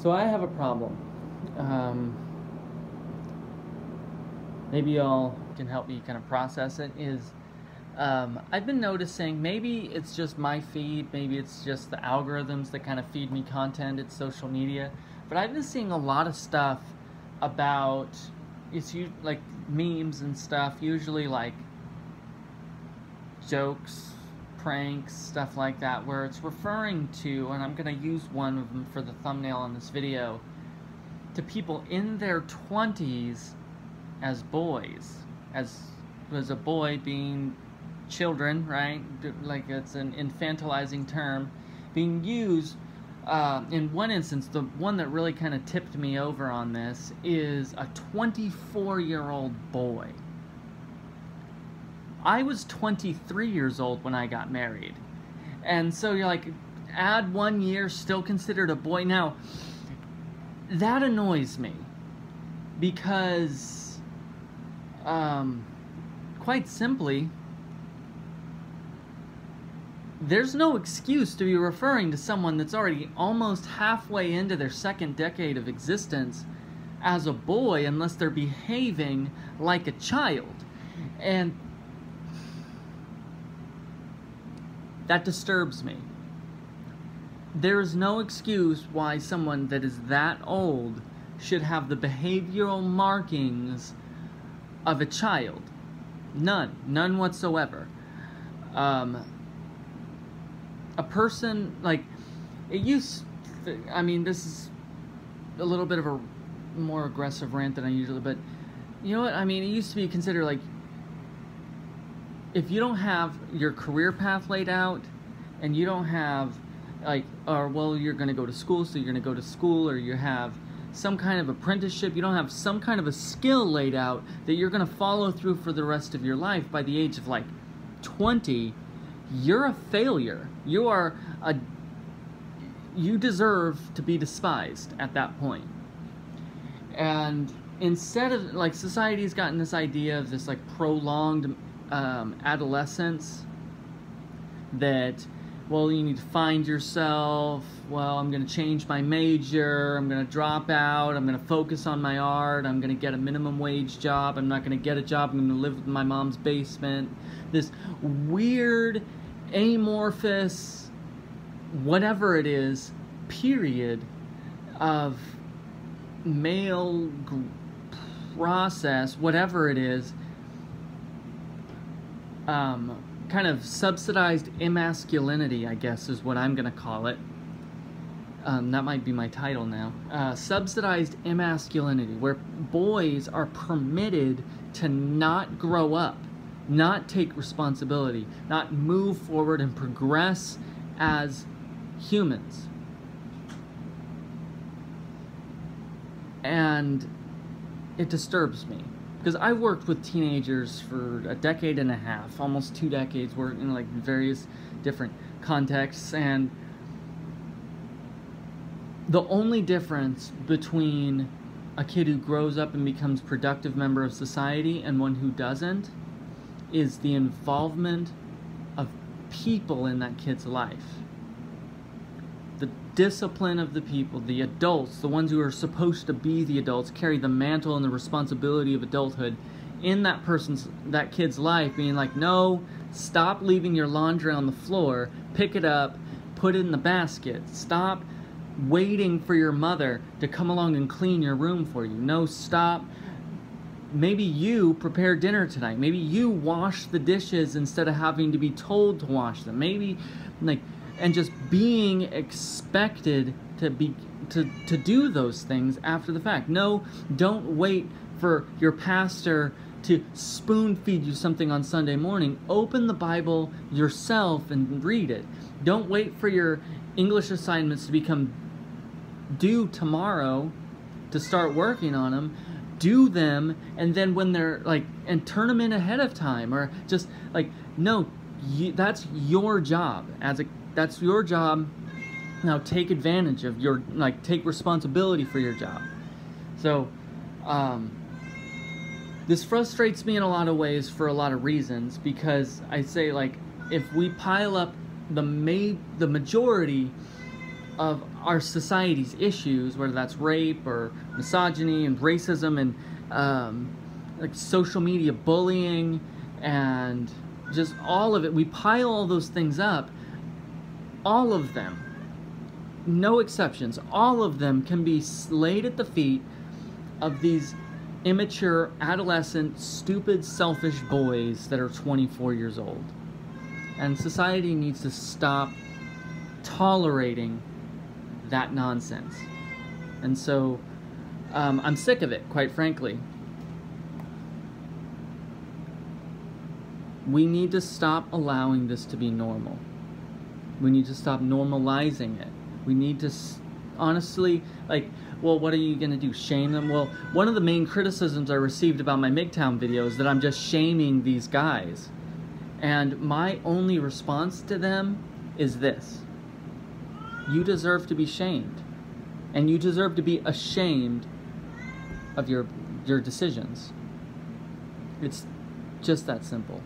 So I have a problem. Maybe y'all can help me kind of process it. I've been noticing, maybe it's just my feed, maybe it's just the algorithms that kind of feed me content, it's social media, but I've been seeing a lot of stuff about, like memes and stuff, usually like jokes, pranks, stuff like that, where it's referring to, and I'm going to use one of them for the thumbnail on this video, to people in their 20s as boys, as a boy being children, right? Like it's an infantilizing term being used. In one instance, the one that really kind of tipped me over on this is a 24-year-old boy. I was 23 years old when I got married. And so you're like, add 1 year, still considered a boy. Now, that annoys me because, quite simply, there's no excuse to be referring to someone that's already almost halfway into their second decade of existence as a boy unless they're behaving like a child. And that disturbs me. There is no excuse why someone that is that old should have the behavioral markings of a child. None whatsoever. A person, like, this is a little bit of a more aggressive rant than I usually, but you know what, it used to be considered like, if you don't have your career path laid out, and you don't have, like, or, well, you're going to go to school, so you're going to go to school, or you have some kind of apprenticeship, you don't have some kind of a skill laid out that you're going to follow through for the rest of your life, by the age of, like, 20, you're a failure. You deserve to be despised at that point. And instead of, like, society's gotten this idea of this, like, prolonged adolescence, that, well, you need to find yourself, well, I'm going to change my major, I'm going to drop out, I'm going to focus on my art, I'm going to get a minimum wage job, I'm not going to get a job, I'm going to live in my mom's basement. This weird, amorphous, whatever it is, period of male process, whatever it is, kind of subsidized immasculinity, I guess is what I'm going to call it. That might be my title now. Subsidized immasculinity, where boys are permitted to not grow up, not take responsibility, not move forward and progress as humans. And it disturbs me, because I worked with teenagers for a decade and a half, almost 2 decades, working in, like, various different contexts, and the only difference between a kid who grows up and becomes a productive member of society and one who doesn't is the involvement of people in that kid's life. The discipline of the people, the adults, the ones who are supposed to be the adults, carry the mantle and the responsibility of adulthood in that kid's life, being like, no, stop leaving your laundry on the floor, pick it up, put it in the basket, stop waiting for your mother to come along and clean your room for you. No, stop. Maybe you prepare dinner tonight. Maybe you wash the dishes instead of having to be told to wash them. Maybe, like, and just being expected to do those things after the fact. No, don't wait for your pastor to spoon feed you something on Sunday morning. Open the Bible yourself and read it. Don't wait for your English assignments to become due tomorrow to start working on them. Do them, and then when they're, like, and turn them in ahead of time, or just, like, no, that's your job. That's your job. Now take advantage of your, like, take responsibility for your job. So, this frustrates me in a lot of ways for a lot of reasons, because I say, like, if we pile up the majority of our society's issues, whether that's rape or misogyny and racism and like social media bullying and just all of it, we pile all those things up. All of them, no exceptions, all of them can be laid at the feet of these immature, adolescent, stupid, selfish boys that are 24 years old. And society needs to stop tolerating that nonsense. And so I'm sick of it, quite frankly. We need to stop allowing this to be normal. We need to stop normalizing it. We need to honestly, like, well, what are you going to do? Shame them? Well, one of the main criticisms I received about my MGTOW video is that I'm just shaming these guys. And my only response to them is this: you deserve to be shamed. And you deserve to be ashamed of your decisions. It's just that simple.